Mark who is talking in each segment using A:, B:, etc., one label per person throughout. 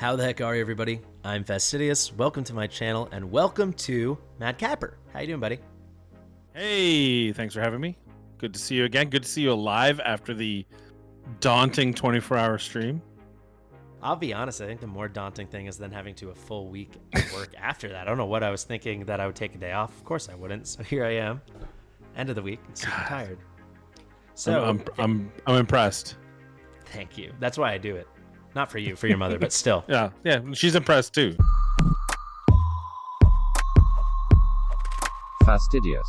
A: How the heck are you, everybody? I'm Fastidious. Welcome to my channel, and welcome to MadCapper. How you doing, buddy?
B: Hey, thanks for having me. Good to see you again. Good to see you alive after the daunting 24-hour stream.
A: I'll be honest, I think the more daunting thing is then having to a full week of work after that. I don't know what I was thinking that I would take a day off. Of course I wouldn't. So here I am, end of the week, and super tired. So
B: I'm impressed.
A: Thank you. That's why I do it. Not for you, for your mother, but still.
B: Yeah, she's impressed too.
C: Fastidious.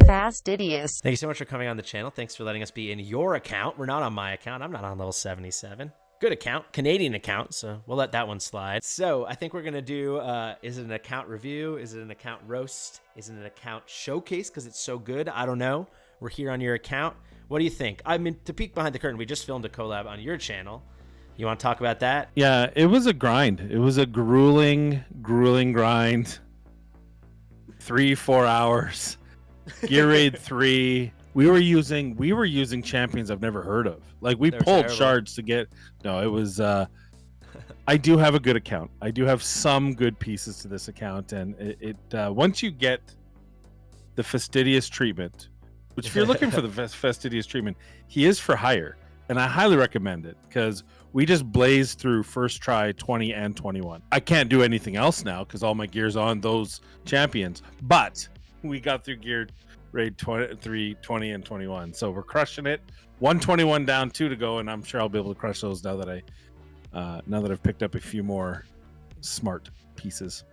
D: Fastidious.
A: Thank you so much for coming on the channel. Thanks for letting us be in your account. We're not on my account. I'm not on level 77. Good account, Canadian account, so we'll let that one slide. So I think we're going to do, is it an account review? Is it an account roast? Is it an account showcase because it's so good? I don't know. We're here on your account. What do you think? I mean, to peek behind the curtain, we just filmed a collab on your channel. You want to talk about that?
B: Yeah, it was a grind. It was a grueling grind. 3-4 hours. Gear Raid 3. We were using champions I've never heard of. Like we pulled shards to get. No, it was. I do have a good account. I do have some good pieces to this account, and it once you get the fastidious treatment, which if you're looking for the fastidious treatment, he is for hire, and I highly recommend it because we just blazed through first try 20 and 21. I can't do anything else now because all my gear's on those champions, but we got through gear raid 23, 20, and 21. So we're crushing it. 121 down, 2 to go, and I'm sure I'll be able to crush those now that I've picked up a few more smart pieces.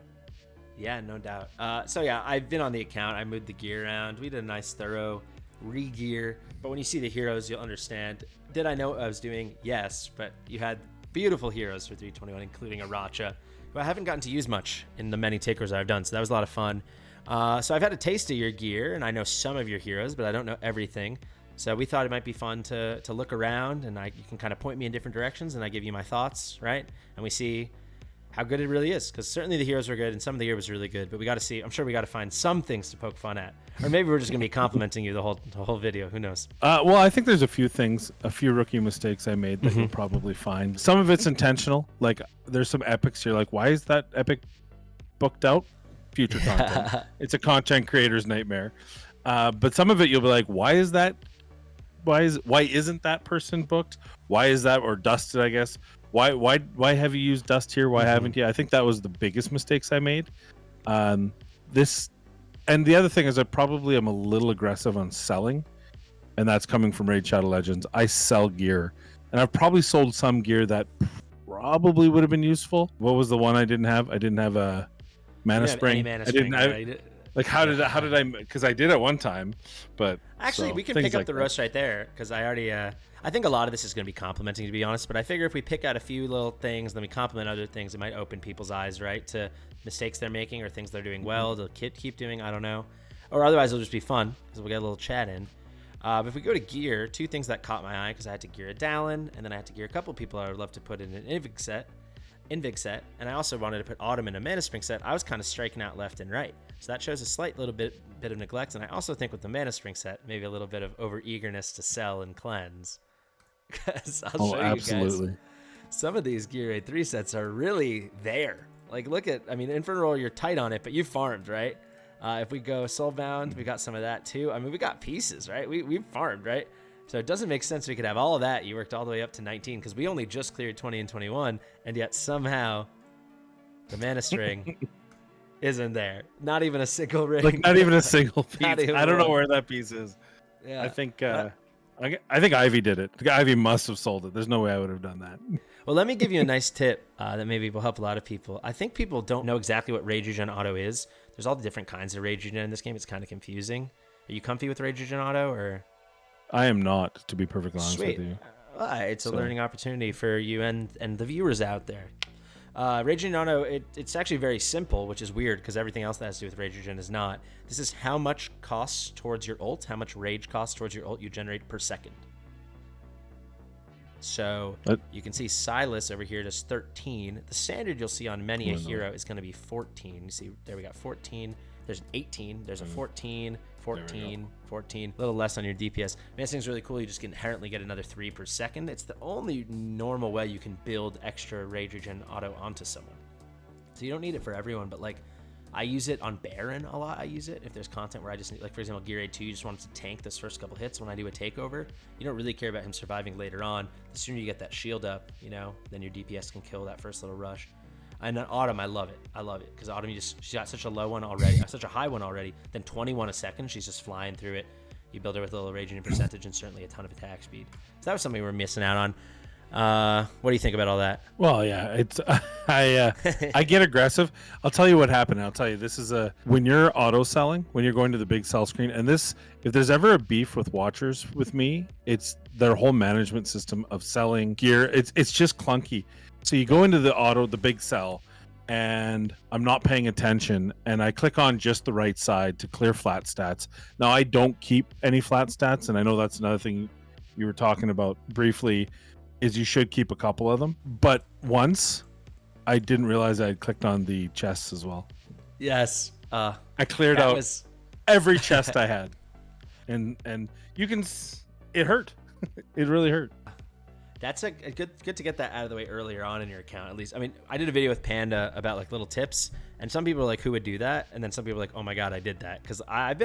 A: Yeah, no doubt. So yeah, I've been on the account. I moved the gear around. We did a nice thorough re-gear. But when you see the heroes, you'll understand. Did I know what I was doing? Yes, but you had beautiful heroes for 321, including a Racha, who I haven't gotten to use much in the many takeovers I've done. So that was a lot of fun. So I've had a taste of your gear, and I know some of your heroes, but I don't know everything. So we thought it might be fun to look around, and you can kind of point me in different directions, and I give you my thoughts, right? And we see how good it really is, because certainly the heroes were good, and some of the gear was really good, but we got to see. I'm sure we got to find some things to poke fun at, or maybe we're just gonna be complimenting you the whole video. Who knows?
B: Well, I think there's a few rookie mistakes I made that you'll probably find. Some of it's intentional. Like there's some epics. You're like, why is that epic booked out? Future content. It's a content creator's nightmare. But some of it you'll be like, why isn't that person booked? Why is that, or dusted, I guess? Why have you used dust here? Why haven't you? I think that was the biggest mistakes I made. This, and the other thing is I probably am a little aggressive on selling, and that's coming from Raid Shadow Legends. I sell gear, and I've probably sold some gear that probably would have been useful. What was the one I didn't have? I didn't have a Mana Spring. How did I? Because I did at one time, but
A: actually we can pick up the roast right there because I already. I think a lot of this is going to be complimenting, to be honest. But I figure if we pick out a few little things, then we compliment other things, it might open people's eyes, right, to mistakes they're making or things they're doing well to keep doing. I don't know, or otherwise it'll just be fun because we'll get a little chat in. But if we go to gear, two things that caught my eye because I had to gear a Dallin, and then I had to gear a couple people I would love to put in an Invig set, and I also wanted to put Autumn in a Mana Spring set. I was kind of striking out left and right, so that shows a slight little bit of neglect. And I also think with the Mana Spring set, maybe a little bit of over eagerness to sell and cleanse. Because I'll show you guys, some of these Gear Raid 3 sets are really there. Like look at, I mean, Inferno Roll, you're tight on it, but you farmed, right? If we go Soulbound, we got some of that too. I mean, we got pieces, right? We farmed, right? So it doesn't make sense we could have all of that. You worked all the way up to 19 because we only just cleared 20 and 21, and yet somehow the Mana String isn't there. Not even a single ring.
B: Like not even a single piece. I don't know where that piece is. Yeah, I think Ivy did it. Ivy must have sold it. There's no way I would have done that.
A: Well, let me give you a nice tip that maybe will help a lot of people. I think people don't know exactly what Rage Regen Auto is. There's all the different kinds of Rage Regen in this game. It's kind of confusing. Are you comfy with Rage Regen Auto, or?
B: I am not, to be perfectly honest with you.
A: It's a learning opportunity for you and the viewers out there. Rage Regen Auto, it's actually very simple, which is weird because everything else that has to do with Rage Regen is not. This is how much costs towards your ult, how much rage costs towards your ult you generate per second. So you can see Silas over here does 13. The standard you'll see on many a hero is going to be 14. You see there we got 14. There's an 18. There's a 14, 14, 14. A little less on your DPS. This thing's really cool. You just inherently get another 3 per second. It's the only normal way you can build extra rage regen auto onto someone. So you don't need it for everyone, but like I use it on Baron a lot. I use it if there's content where I just need, like for example, Gear Aid 2, you just want it to tank those first couple hits when I do a takeover. You don't really care about him surviving later on. The sooner you get that shield up, you know, then your DPS can kill that first little rush. And then Autumn, I love it. I love it because Autumn, she's got such a low one already, such a high one already. Then 21 a second, she's just flying through it. You build her with a little raging percentage and certainly a ton of attack speed. So that was something we're missing out on. What do you think about all that?
B: Well, yeah, it's I get aggressive. I'll tell you what happened. I'll tell you, this is when you're auto selling, when you're going to the big sell screen, and this, if there's ever a beef with watchers with me, it's their whole management system of selling gear. It's just clunky. So you go into the big sell, and I'm not paying attention, and I click on just the right side to clear flat stats. Now I don't keep any flat stats, and I know that's another thing you were talking about briefly, is you should keep a couple of them. But once I didn't realize I had clicked on the chests as well.
A: Yes.
B: I cleared out every chest I had. And you can, it hurt. It really hurt.
A: That's a good to get that out of the way earlier on in your account, at least. I mean, I did a video with Panda about like little tips, and some people are like, who would do that? And then some people are like, oh my God, I did that. Because I've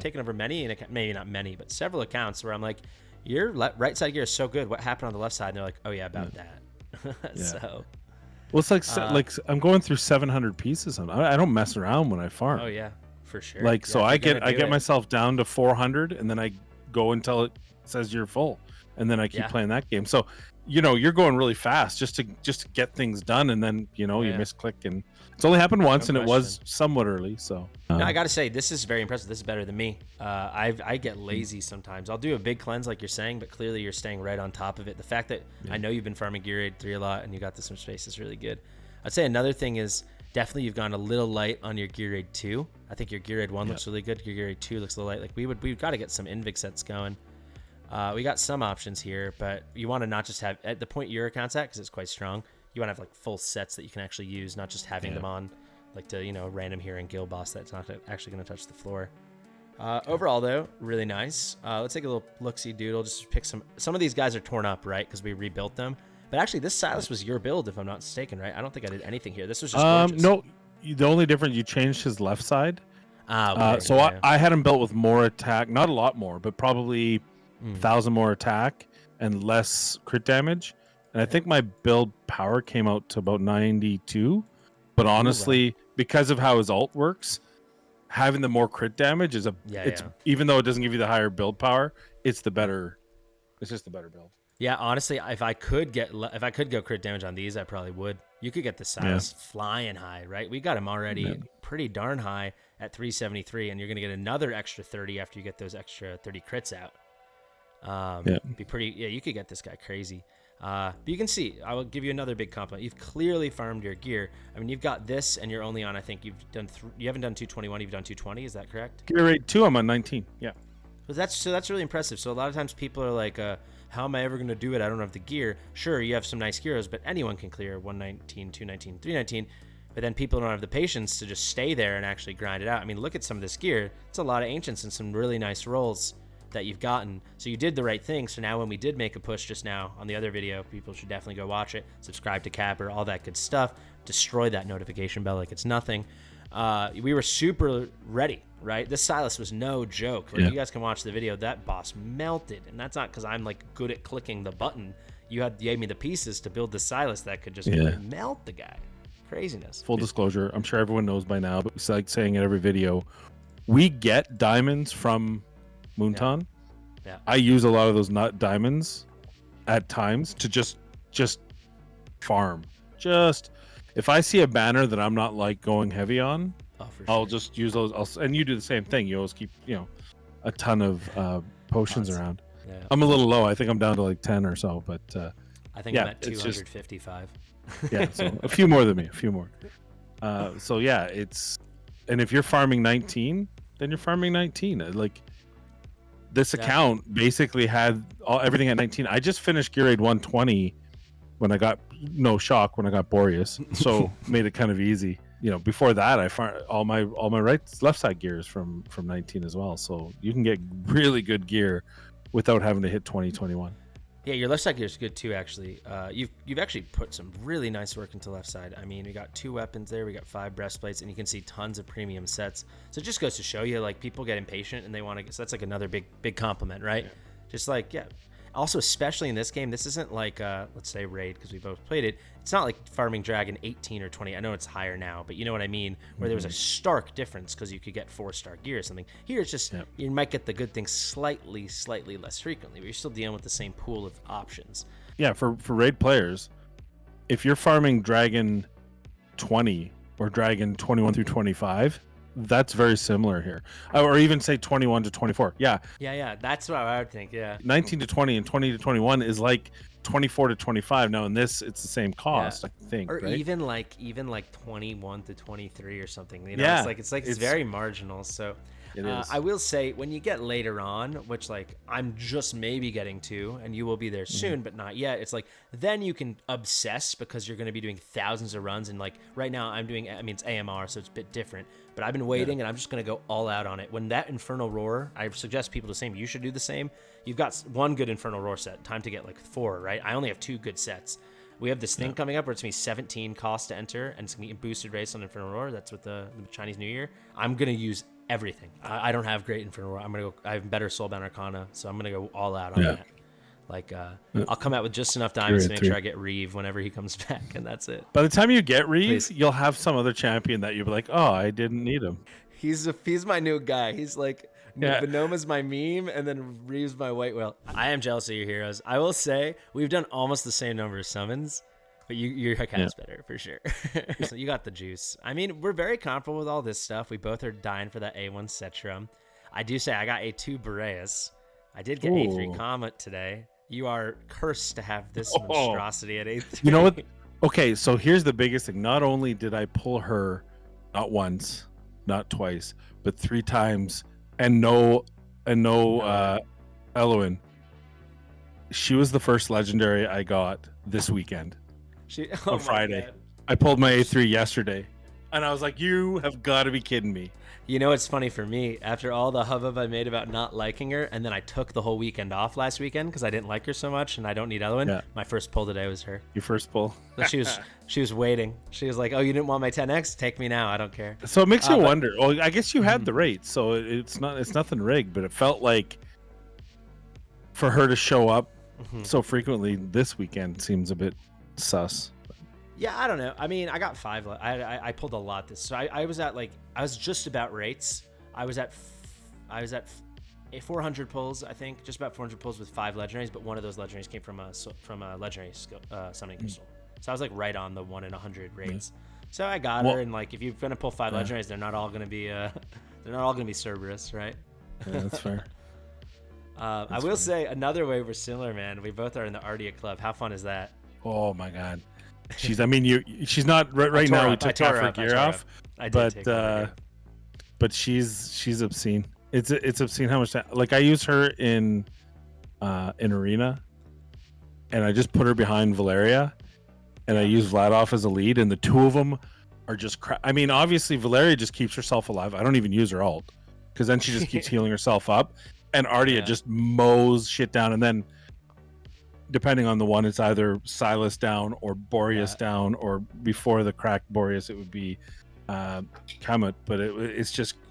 A: taken over many, and maybe not many, but several accounts where I'm like, your right side gear is so good. What happened on the left side? And they're like, oh yeah, about that. So,
B: well, it's like I'm going through 700 pieces. I don't mess around when I farm.
A: Oh yeah, for sure.
B: Like, so I get myself down to 400, and then I go until it says you're full, and then I keep playing that game. So, you know, you're going really fast just to get things done, and then you misclick, and it's only happened once, and it was somewhat early. So
A: no, I gotta say, this is very impressive. This is better than me. I get lazy sometimes. I'll do a big cleanse like you're saying, but clearly you're staying right on top of it. The fact that I know you've been farming Gear Aid 3 a lot, and you got this much space is really good. I'd say another thing is definitely you've gone a little light on your Gear Aid 2. I think your Gear Aid 1 looks really good. Your Gear Aid 2 looks a little light. Like we've got to get some Invig sets going. We got some options here, but you want to not just have at the point your account's at, because it's quite strong. You want to have like full sets that you can actually use, not just having them on like to random here in Guild Boss that's not actually going to touch the floor. Overall though, really nice. Let's take a little look-see doodle. Just pick some of these guys are torn up, right? Because we rebuilt them. But actually, this Silas was your build, if I'm not mistaken, right? I don't think I did anything here. This was just gorgeous.
B: No, the only difference, you changed his left side.
A: Okay,
B: I had him built with more attack, not a lot more, but probably 1,000 more attack and less crit damage. And I think my build power came out to about 92. But honestly, because of how his ult works, having the more crit damage is even though it doesn't give you the higher build power, it's just the better build.
A: Yeah, honestly, if I could go crit damage on these, I probably would. You could get the Silas flying high, right? We got him already pretty darn high at 373, and you're going to get another extra 30 after you get those extra 30 crits out. Be pretty. Yeah, you could get this guy crazy. But you can see, I will give you another big compliment. You've clearly farmed your gear. I mean, you've got this, and you're only on, I think you haven't done 221, you've done 220. Is that correct?
B: Gear rate 2, I'm on 19. Yeah.
A: But that's really impressive. So a lot of times people are like, how am I ever going to do it? I don't have the gear. Sure, you have some nice heroes, but anyone can clear 119, 219, 319. But then people don't have the patience to just stay there and actually grind it out. I mean, look at some of this gear. It's a lot of ancients and some really nice rolls that you've gotten. So you did the right thing. So now when we did make a push just now on the other video, people should definitely go watch it, subscribe to Capper, all that good stuff, destroy that notification bell like it's nothing. We were super ready, right? This Silas was no joke. Like, you guys can watch the video. That boss melted, and that's not because I'm like good at clicking the button. You gave me the pieces to build the Silas that could just melt the guy. Craziness.
B: Full disclosure, I'm sure everyone knows by now, but it's like saying in every video, we get diamonds from Moonton.
A: Yeah.
B: I use a lot of those nut diamonds at times to just farm. Just if I see a banner that I'm not like going heavy on, I'll just use those. And you do the same thing. You always keep a ton of potions around. Yeah. I'm a little low. I think I'm down to like 10 or so, but
A: I think I'm at 255.
B: Yeah, so a few more than me. A few more. So yeah, and if you're farming 19, then you're farming 19. Like. This account basically had everything at 19. I just finished Gear Aid 120 when I got Boreas, so made it kind of easy. before that, I find all my left side gears from 19 as well. So you can get really good gear without having to hit 2021.
A: Yeah, your left side gear is good too. Actually, you've actually put some really nice work into left side. I mean, we got 2 weapons there, we got 5 breastplates, and you can see tons of premium sets. So it just goes to show you, like, people get impatient and they want to. So that's like another big compliment, right? Yeah. Just like, yeah. Also, especially in this game, this isn't like, let's say Raid, because we both played it. It's not like Farming Dragon 18 or 20. I know it's higher now, but you know what I mean? Where there was a stark difference because you could get 4-star gear or something. Here, it's just, you might get the good things slightly less frequently, but you're still dealing with the same pool of options.
B: Yeah, for Raid players, if you're farming Dragon 20 or Dragon 21 through 25, that's very similar here, or even say 21 to 24. Yeah,
A: that's what I would think. Yeah,
B: 19 to 20 and 20 to 21 is like 24 to 25. Now in this, it's the same cost, I think,
A: or
B: right?
A: even like 21 to 23 or something. It's very marginal. So
B: it is.
A: I will say, when you get later on, which, like, I'm just maybe getting to, and you will be there soon, but not yet. It's like, then you can obsess because you're going to be doing thousands of runs. And like right now I'm doing, I mean, it's AMR, so it's a bit different, but I've been waiting and I'm just going to go all out on it. When that Infernal Roar, I suggest people the same. You should do the same. You've got 1 good Infernal Roar set. Time to get like 4, right? I only have 2 good sets. We have this thing coming up where it's going to be 17 cost to enter, and it's going to be a boosted race on Infernal Roar. That's with the Chinese New Year. I'm going to use everything. I don't have great Infernal Roar. I have better Soulbound Arcana, so I'm going to go all out on that. Like, I'll come out with just enough diamonds to make sure I get Reeve whenever he comes back, and that's it.
B: By the time you get Reeve, you'll have some other champion that you'll be like, oh, I didn't need him.
A: He's my new guy. He's like, Venoma's my meme, and then Reeve's my white whale. I am jealous of your heroes. I will say, we've done almost the same number of summons, but your account's better, for sure. So you got the juice. I mean, we're very comfortable with all this stuff. We both are dying for that A1 Cetrum. I do say I got A2 Boreas. I did get A3 Comet today. You are cursed to have this monstrosity at A3.
B: You know what? Okay, so here's the biggest thing. Not only did I pull her not once, not twice, but 3 times, and no Eloin. She was the first legendary I got this weekend. On Friday. I pulled my A3 yesterday, and I was like, you have got to be kidding me.
A: You know what's funny for me? After all the hubbub I made about not liking her, and then I took the whole weekend off last weekend because I didn't like her so much, and I don't need Eloin. My first pull today was her.
B: Your first pull?
A: So she was waiting. She was like, "Oh, you didn't want my 10x? Take me now. I don't care."
B: So it makes you wonder. Well, I guess you had the rate, so it's nothing rigged, but it felt like for her to show up so frequently this weekend seems a bit sus.
A: Yeah, I don't know. I mean, I got 5. I pulled a lot this. So I was just about rates. I was at 400 pulls, I think, just about 400 pulls with 5 legendaries, but one of those legendaries came from a legendary summoning crystal. So I was like right on the 1 in 100 rates. So I got her, and like if you're gonna pull 5 legendaries, they're not all gonna be Cerberus, right?
B: Yeah, that's fair.
A: I will say another way we're similar, man. We both are in the Ardia Club. How fun is that?
B: Oh my god. She's not right now. We took half her gear off, but she's obscene. It's obscene how much I use her in arena, and I just put her behind Valeria, and I use Vladov as a lead, and the 2 of them are just I mean, obviously Valeria just keeps herself alive. I don't even use her ult because then she just keeps healing herself up, and Ardia just mows shit down, and then depending on the one, it's either Silas down or Boreas down, or before the cracked Boreas, it would be Kamet. But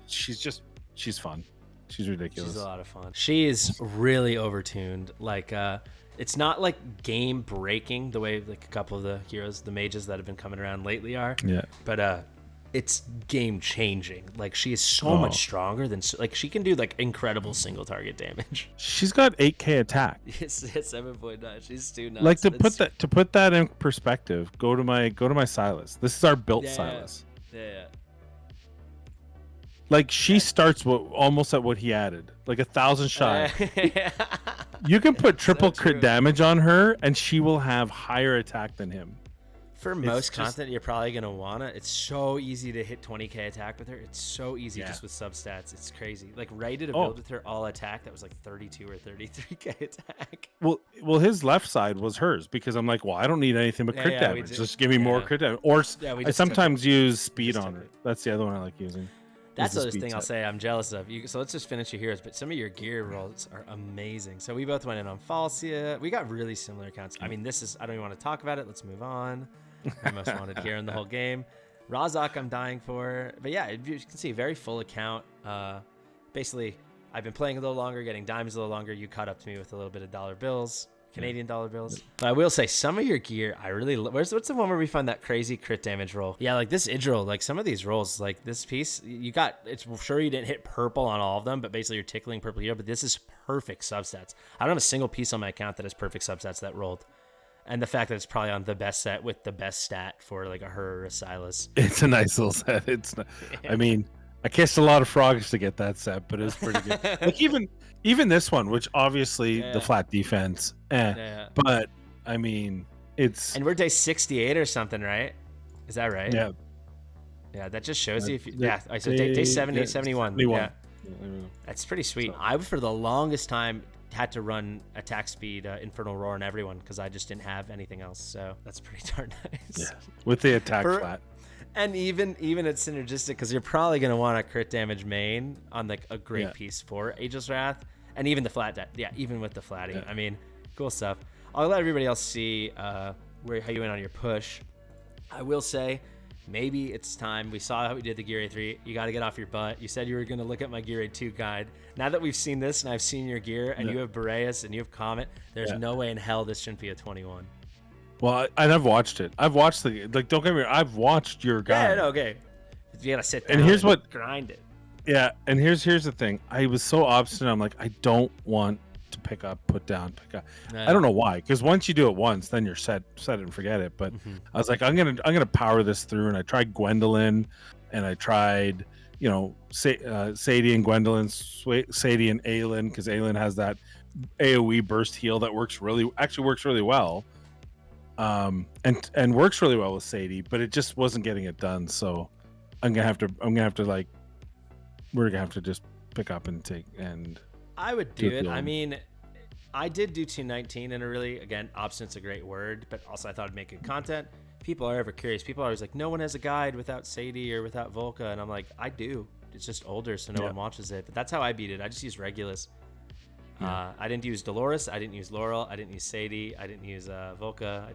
B: she's fun. She's ridiculous.
A: She's a lot of fun. She is really overtuned. Like, it's not like game breaking the way like a couple of the heroes, the mages that have been coming around lately are.
B: Yeah.
A: But it's game changing. Like, she is so much stronger than she can do like incredible single target damage.
B: She's got 8k attack.
A: It's 7.9. She's too nuts.
B: Like, to put that in perspective, go to my Silas. This is our built Silas.
A: Yeah.
B: Like, she starts almost at what he added, like 1,000 shy. You can put triple crit damage on her, and she will have higher attack than him.
A: For most content, you're probably going to want to. It's so easy to hit 20k attack with her. It's so easy just with substats. It's crazy. Like, Ray did a build with her all attack that was like 32 or 33k attack.
B: Well, his left side was hers because I'm like, well, I don't need anything but crit damage. Just give me more crit damage. Or I sometimes use speed on her. That's the other one I like using.
A: That's the other thing I'll say I'm jealous of. So let's just finish your heroes. But some of your gear rolls are amazing. So we both went in on Falsia. We got really similar accounts. I mean, I don't even want to talk about it. Let's move on. My most wanted gear in the whole game. Razak I'm dying for. But yeah, you can see, very full account. Basically, I've been playing a little longer, getting diamonds a little longer. You caught up to me with a little bit of dollar bills. Canadian dollar bills. But I will say some of your gear, I really what's the one where we find that crazy crit damage roll? Yeah, like this Idril, like some of these rolls, like this piece, it's sure you didn't hit purple on all of them, but basically you're tickling purple here, but this is perfect substats. I don't have a single piece on my account that has perfect substats that rolled. And the fact that it's probably on the best set with the best stat for like a her or a Silas.
B: It's a nice little set. It's not, I mean, I kissed a lot of frogs to get that set, but it was pretty good. Like even this one, which obviously the flat defense, but I mean,
A: and we're day 68 or something, right? Is that right? Yeah, that just shows you if you, so day 70, 71. Yeah. That's pretty sweet. So, I, for the longest time, had to run attack speed Infernal Roar on everyone because I just didn't have anything else. So that's pretty darn nice.
B: Yeah, with the attack flat.
A: And even it's synergistic because you're probably going to want a crit damage main on like a great piece for Ageless Wrath. And even the flat, even with the flatting. Yeah. I mean, cool stuff. I'll let everybody else see how you went on your push. I will say, maybe it's time. We saw how we did the Gear Raid 3. You got to get off your butt. You said you were going to look at my Gear Raid 2 guide. Now that we've seen this and I've seen your gear and you have Boreas and you have Comet, there's no way in hell this shouldn't be a 21.
B: Well, I've watched it. I've watched don't get me wrong, I've watched your guide.
A: Yeah, no, okay. You got to sit down
B: and here's what
A: grind it.
B: Yeah, and here's the thing. I was so obstinate. I'm like, I don't want to pick up, put down, pick up. I don't know why, because once you do it once, then you're set it and forget it. But I was like, I'm gonna power this through, and I tried Gwendolyn, and I tried Sadie and Gwendolyn, Sadie and Aelin, because Aelin has that AOE burst heal that works really well, and works really well with Sadie, but it just wasn't getting it done. So we're gonna have to just pick up and take and.
A: I would do it. I mean, I did do 219 in a really, again, obstinate's a great word, but also I thought I'd make good content. People are ever curious. People are always like, no one has a guide without Sadie or without Volca. And I'm like, I do. It's just older, so no one watches it. But that's how I beat it. I just use Regulus. I didn't use Dolores. I didn't use Laurel. I didn't use Sadie. I didn't use Volca.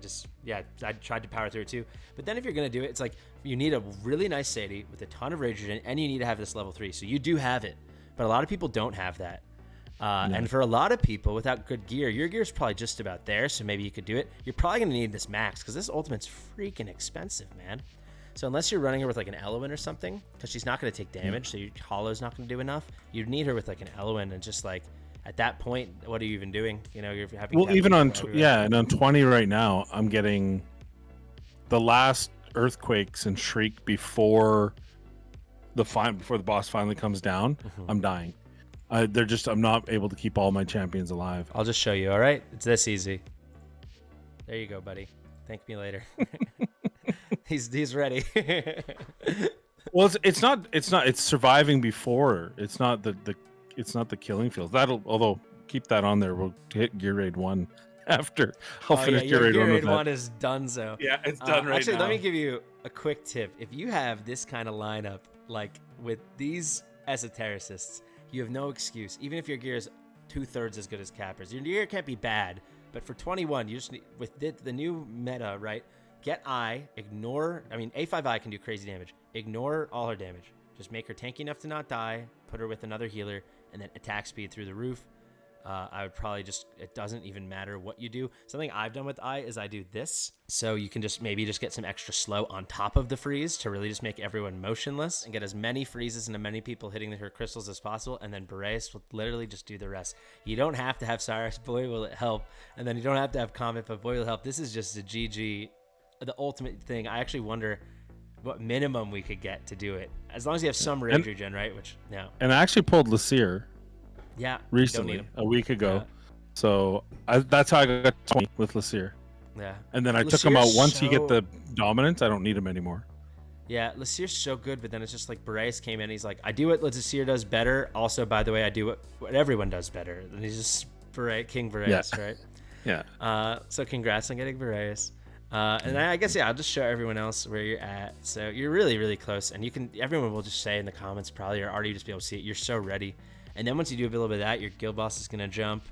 A: I tried to power through it too. But then if you're going to do it, it's like you need a really nice Sadie with a ton of Rage Regen, and you need to have this level 3. So you do have it. But a lot of people don't have that. And for a lot of people without good gear, your gear is probably just about there, so maybe you could do it. You're probably going to need this max because this ultimate's freaking expensive, man. So unless you're running her with like an Eloin or something, because she's not going to take damage, so your Hollow's not going to do enough, you'd need her with like an Eloin, and just like at that point, what are you even doing? You know, you're having
B: even on and on 20 right now, I'm getting the last Earthquakes and Shriek before the boss finally comes down. I'm dying. I'm not able to keep all my champions alive.
A: I'll just show you. All right, it's this easy. There you go, buddy. Thank me later. he's ready.
B: Well, it's surviving before. It's not the killing fields. Although keep that on there. We'll hit Gear Raid 1 after. I'll finish Gear Raid 1 with that.
A: 1 is done. So
B: yeah, it's done right
A: actually,
B: now.
A: Let me give you a quick tip. If you have this kind of lineup, like with these esotericists, you have no excuse. Even if your gear is 2/3 as good as Capper's, your gear can't be bad. But for 21, you just need, with the new meta, right? Get A5I can do crazy damage. Ignore all her damage. Just make her tanky enough to not die. Put her with another healer, and then attack speed through the roof. I would probably it doesn't even matter what you do. Something I've done with I is I do this. So you can maybe get some extra slow on top of the freeze to really just make everyone motionless and get as many freezes and as many people hitting her crystals as possible. And then Boreas will literally just do the rest. You don't have to have Cyrus, boy will it help. And then you don't have to have Comet, but boy will it help. This is just a GG, the ultimate thing. I actually wonder what minimum we could get to do it. As long as you have some rage regen, right? Which, no.
B: And I actually pulled Lasir.
A: Yeah,
B: recently, a week ago. So that's how I got 20 with Lasir.
A: Yeah.
B: And then I took him out. Once you get
A: so-
B: the dominance, I don't need him anymore.
A: Yeah, Lasier's so good, but then it's just like Boreas came in. He's like, I do what Lasir does better. Also, by the way, I do what everyone does better. And he's just King Boreas, right?
B: Yeah.
A: So congrats on getting Boreas. And I guess, yeah, I'll just show everyone else where you're at. So you're really, really close. And everyone will just say in the comments probably, or already just be able to see it. You're so ready. And then once you do a little bit of that, your guild boss is going to jump.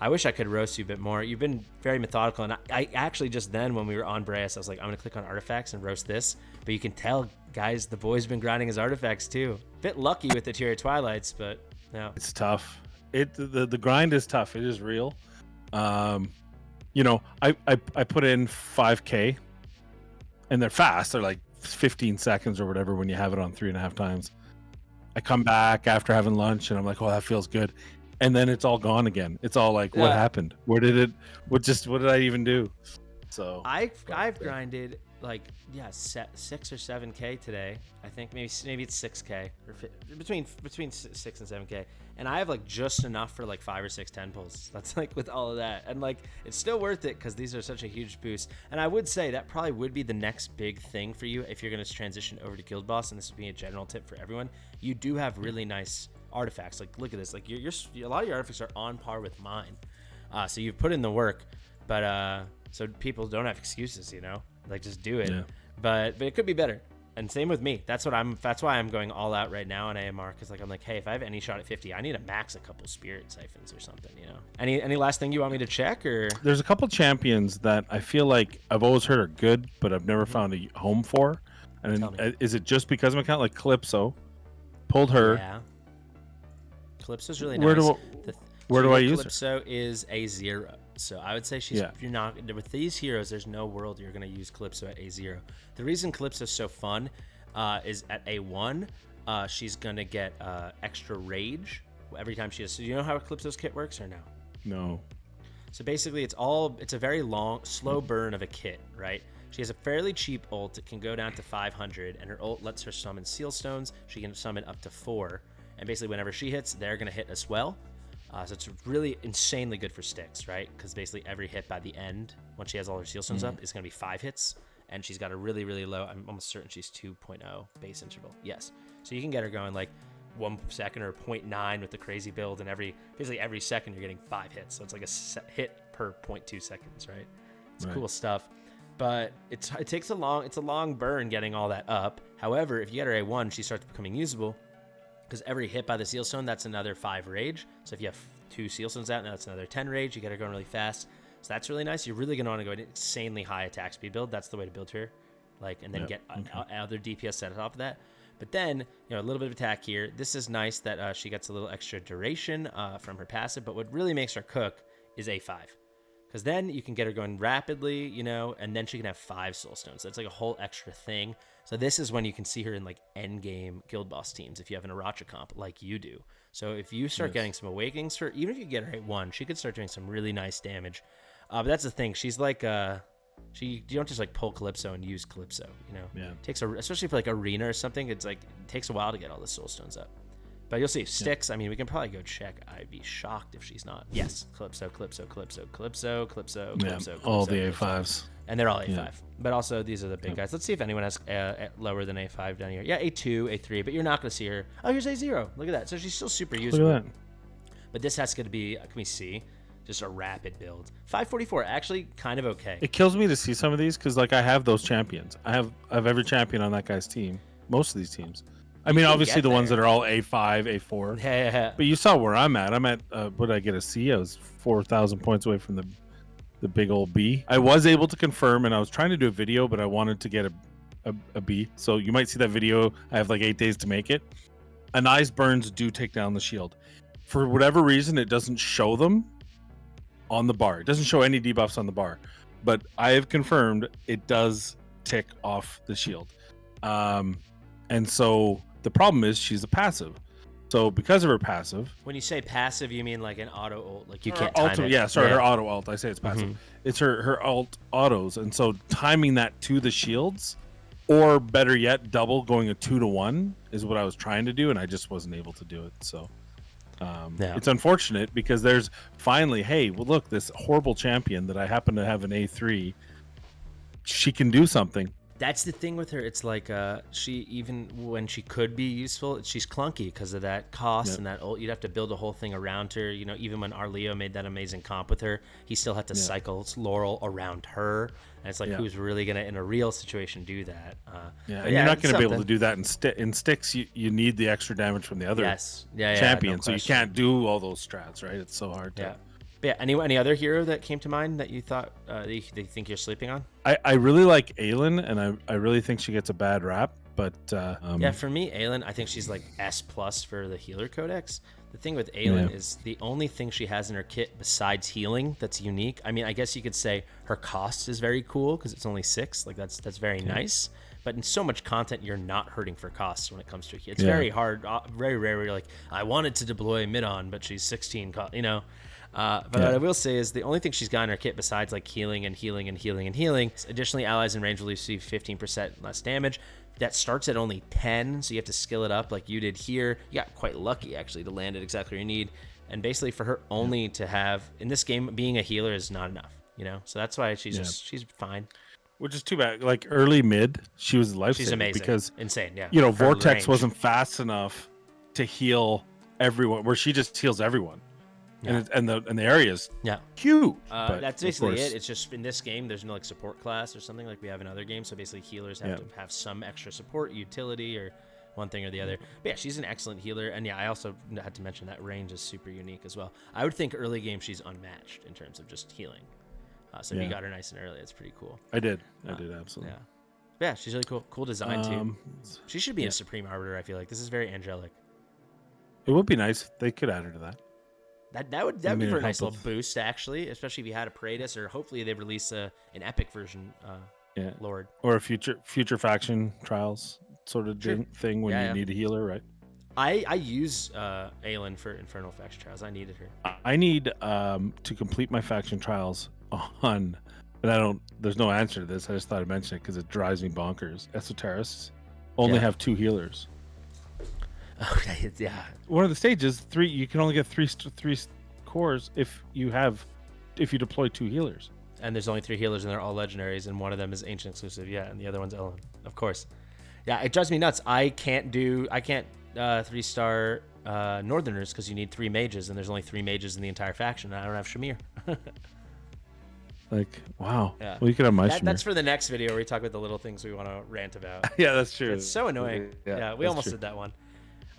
A: I wish I could roast you a bit more. You've been very methodical. And I actually just then when we were on Boreas, I was like, I'm going to click on artifacts and roast this. But you can tell, guys, the boy's been grinding his artifacts too. Bit lucky with the Tier Twilights, but no.
B: It's tough. The grind is tough. It is real. You know, I put in 5K and they're fast. They're like 15 seconds or whatever when you have it on 3.5 times. I come back after having lunch and I'm like, oh, that feels good. And then it's all gone again. It's all like, what happened? What did I even do? So
A: I've grinded like 6 or 7K today. I think maybe it's 6K or between 6 and 7K. And I have like just enough for like 5 or 6 10 pulls. That's like with all of that. And like it's still worth it because these are such a huge boost. And I would say that probably would be the next big thing for you if you're going to transition over to Guild Boss. And this would be a general tip for everyone. You do have really nice artifacts. Like look at this. Like a lot of your artifacts are on par with mine. So you've put in the work, but so people don't have excuses, you know, like just do it.
B: Yeah.
A: But it could be better. And same with me. That's why I'm going all out right now on AMR, because like I'm like, hey, if I have any shot at 50, I need to max a couple spirit siphons or something, you know. Any last thing you want me to check? Or
B: there's a couple champions that I feel like I've always heard are good, but I've never found a home for. And is it just because of my account? Like Calypso, pulled her.
A: Yeah. Calypso's really nice.
B: Where do I use
A: Calypso is a 0. So I would say you're not with these heroes. There's no world you're going to use Calypso at A0. The reason Calypso's so fun is at A1, she's going to get extra rage every time she has. So do you know how Calypso's kit works or no?
B: No.
A: So basically, it's a very long, slow burn of a kit, right? She has a fairly cheap ult. It can go down to 500, and her ult lets her summon seal stones. She can summon up to 4, and basically whenever she hits, they're going to hit as well. So it's really insanely good for sticks, right? Because basically every hit by the end, when she has all her seal stones up, is going to be 5 hits. And she's got a really, really low, I'm almost certain she's 2.0 base interval. Yes. So you can get her going like 1 second or 0.9 with the crazy build. And basically every second you're getting 5 hits. So it's like a hit per 0.2 seconds, right? It's cool stuff. But it's a long burn getting all that up. However, if you get her A1, she starts becoming usable. Because every hit by the seal stone, that's another 5 rage. So if you have 2 seal stones out, now that's another 10 rage. You get her going really fast. So that's really nice. You're really going to want to go an insanely high attack speed build. That's the way to build her. And then get other DPS set on top of that. But then, a little bit of attack here. This is nice that she gets a little extra duration from her passive. But what really makes her cook is A5. Because then you can get her going rapidly, and then she can have 5 soul stones. That's like a whole extra thing. So this is when you can see her in like end game guild boss teams if you have an Aracha comp like you do. So if you start getting some awakenings for, even if you get her at 1, she could start doing some really nice damage. But that's the thing. She's like, you don't just like pull Calypso and use Calypso,
B: Yeah.
A: Takes especially for like arena or something. It's like, it takes a while to get all the soul stones up. But you'll see sticks. I mean, we can probably go check. I'd be shocked if she's not. Yes, Calypso.
B: Yeah, all the A5s.
A: And they're all A5. Yeah. But also, these are the big guys. Let's see if anyone has lower than A5 down here. Yeah, A2, A3, but you're not going to see her. Oh, here's A0. Look at that. So she's still super useful.
B: Look at that.
A: But this has to be, can we see? Just a rapid build. 544, actually kind of okay.
B: It kills me to see some of these because, like, I have those champions. I have every champion on that guy's team. Most of these teams. I mean, obviously the ones that are all A5, A4.
A: Yeah.
B: But you saw where I'm at. I'm at, what did I get a C? I was 4,000 points away from the big old B. I was able to confirm, and I was trying to do a video, but I wanted to get a B. So you might see that video. I have like 8 days to make it. Anai's burns do take down the shield. For whatever reason, it doesn't show them on the bar. It doesn't show any debuffs on the bar. But I have confirmed it does tick off the shield. And so the problem is she's a passive. So because of her passive,
A: when you say passive, you mean like an auto ult, like you can't time it.
B: Yeah, sorry, her auto ult. I say it's passive. It's her ult autos, and so timing that to the shields, or better yet, double going a 2-to-1 is what I was trying to do, and I just wasn't able to do it. So It's unfortunate because there's finally, hey, well, look, this horrible champion that I happen to have an A3, she can do something.
A: That's the thing with her. It's like she, even when she could be useful, she's clunky because of that cost and that you'd have to build a whole thing around her. You know, even when Arleo made that amazing comp with her, he still had to cycle Laurel around her. And it's like, who's really going to, in a real situation, do that?
B: And you're not going to be able to do that in sticks. You need the extra damage from the other champion, no, so you can't do all those strats, right? It's so hard to...
A: Yeah. Any other hero that came to mind that you thought that you think you're sleeping on?
B: I really like Aylin, and I really think she gets a bad rap. But
A: for me, Aylin, I think she's like S+ for the healer codex. The thing with Aylin is the only thing she has in her kit besides healing that's unique. I mean, I guess you could say her cost is very cool because it's only 6. Like that's very nice. But in so much content, you're not hurting for costs when it comes to a kit. It's very hard, very rare where you're like, I wanted to deploy Midon, but she's 16, you know. But what I will say is the only thing she's got in her kit besides like healing and healing and healing and healing, additionally, allies in range will receive 15% less damage. That starts at only 10, so you have to skill it up like you did here. You got quite lucky actually to land it exactly where you need. And basically for her only to have in this game, being a healer is not enough, you know. So that's why she's fine.
B: Which is too bad. Like early mid, she was lifesaver.
A: She's amazing
B: because
A: insane. Yeah,
B: you know, Vortex wasn't fast enough to heal everyone. Where she just heals everyone. Yeah. And the area's huge.
A: That's basically it. It's just in this game, there's no like support class or something like we have in other games. So basically, healers have to have some extra support, utility, or one thing or the other. But yeah, she's an excellent healer. And yeah, I also had to mention that range is super unique as well. I would think early game she's unmatched in terms of just healing. So if you got her nice and early, it's pretty cool.
B: I did absolutely.
A: Yeah, she's really cool. Cool design too. She should be a Supreme Arbiter. I feel like this is very angelic.
B: It would be nice if they could add her to that.
A: That would be for a nice little boost, actually, especially if you had a Paradis, or hopefully they release an epic version, Lord.
B: Or a future faction trials sort of thing when you need a healer, right?
A: I use Aylin for Infernal Faction Trials. I needed her.
B: I need to complete my faction trials on, and there's no answer to this. I just thought I'd mention it because it drives me bonkers. Esoterists only have 2 healers.
A: Okay, yeah.
B: One of the stages, 3. You can only get three cores if you deploy 2 healers.
A: And there's only 3 healers, and they're all legendaries, and one of them is ancient exclusive. Yeah, and the other one's Ellen, of course. Yeah, it drives me nuts. I can't 3-star Northerners because you need 3 mages, and there's only 3 mages in the entire faction. And I don't have Shamir.
B: Like, wow. Yeah. Well, you could have my Shamir.
A: That's for the next video where we talk about the little things we want to rant about.
B: Yeah, that's true.
A: It's so annoying. Yeah, we almost did that one.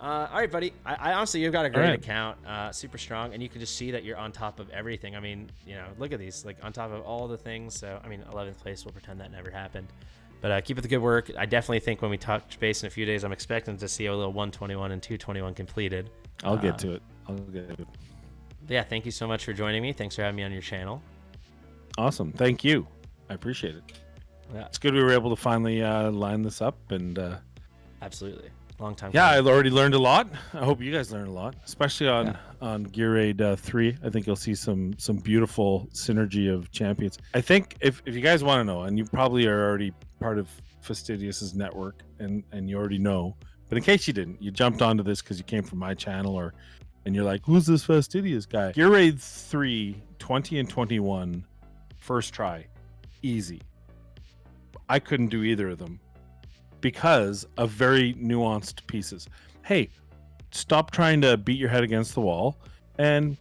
A: All right, buddy. I honestly, you've got a great account, super strong, and you can just see that you're on top of everything. I mean, you know, look at these, like on top of all the things. So, I mean, 11th place, we'll pretend that never happened. But keep up the good work. I definitely think when we touch base in a few days, I'm expecting to see a little 121 and 221 completed.
B: I'll get to it.
A: Yeah, thank you so much for joining me. Thanks for having me on your channel.
B: Awesome. Thank you. I appreciate it. Yeah. It's good we were able to finally line this up and.
A: Absolutely. Long time.
B: Yeah, I already learned a lot. I hope you guys learned a lot, especially on Gear Raid 3. I think you'll see some beautiful synergy of champions. I think if you guys want to know, and you probably are already part of Fastidious's network, and you already know, but in case you didn't, you jumped onto this because you came from my channel, and you're like, who's this Fastidious guy? Gear Raid 3, 20 and 21, first try, easy. I couldn't do either of them. Because of very nuanced pieces. Hey, stop trying to beat your head against the wall and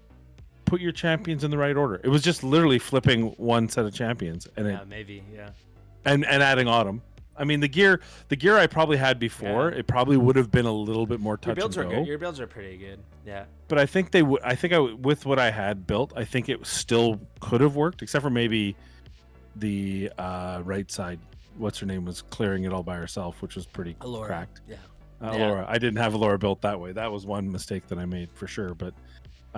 B: put your champions in the right order. It was just literally flipping one set of champions and and adding autumn. I mean, the gear I probably had before, it probably would have been a little bit more touch and go.
A: Your builds are pretty good. Yeah.
B: But I think with what I had built, I think it still could have worked, except for maybe the right side. What's her name was clearing it all by herself, which was pretty cracked.
A: Yeah.
B: Allura. I didn't have Allura built that way. That was one mistake that I made for sure. But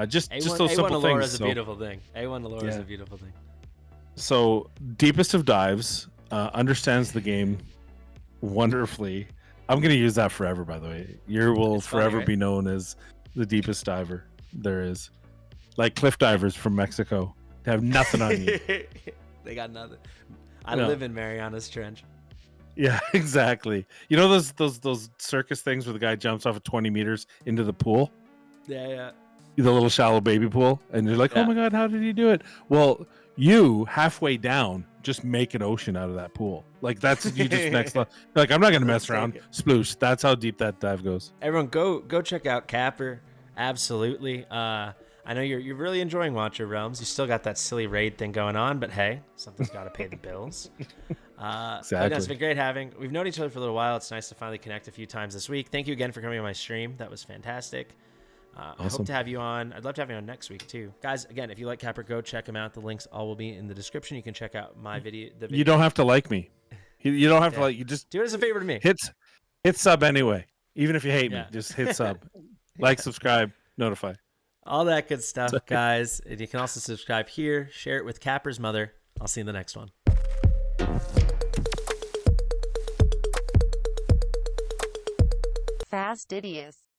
B: just those simple
A: A1
B: things.
A: Is a beautiful thing. A1 Allura is a beautiful thing.
B: So deepest of dives, understands the game wonderfully. I'm going to use that forever, by the way. You will forever be known as the deepest diver there is. Like cliff divers from Mexico. They have nothing on you.
A: They got nothing. I live in Mariana's Trench.
B: Yeah, exactly. You know those circus things where the guy jumps off of 20 meters into the pool?
A: Yeah.
B: the little shallow baby pool, and you're like, oh my god, how did he do it? Well, you halfway down just make an ocean out of that pool. Like that's you just next level. Like I'm not gonna mess around. Sploosh. That's how deep that dive goes.
A: Everyone, go check out Capper. Absolutely. I know you're really enjoying Watcher Realms. You still got that silly raid thing going on, but hey, something's got to pay the bills.
B: Exactly.
A: But no, it's been great having. We've known each other for a little while. It's nice to finally connect a few times this week. Thank you again for coming on my stream. That was fantastic. I hope to have you on. I'd love to have you on next week too, guys. Again, if you like Capper, go check him out. The links all will be in the description. You can check out my video.
B: You don't have to like me. You don't have to like. You just
A: do it as a favor to me.
B: Hit sub anyway. Even if you hate me, just hit sub, like, subscribe, notify.
A: All that good stuff, guys. And you can also subscribe here. Share it with Capper's mother. I'll see you in the next one.
C: Fastidious.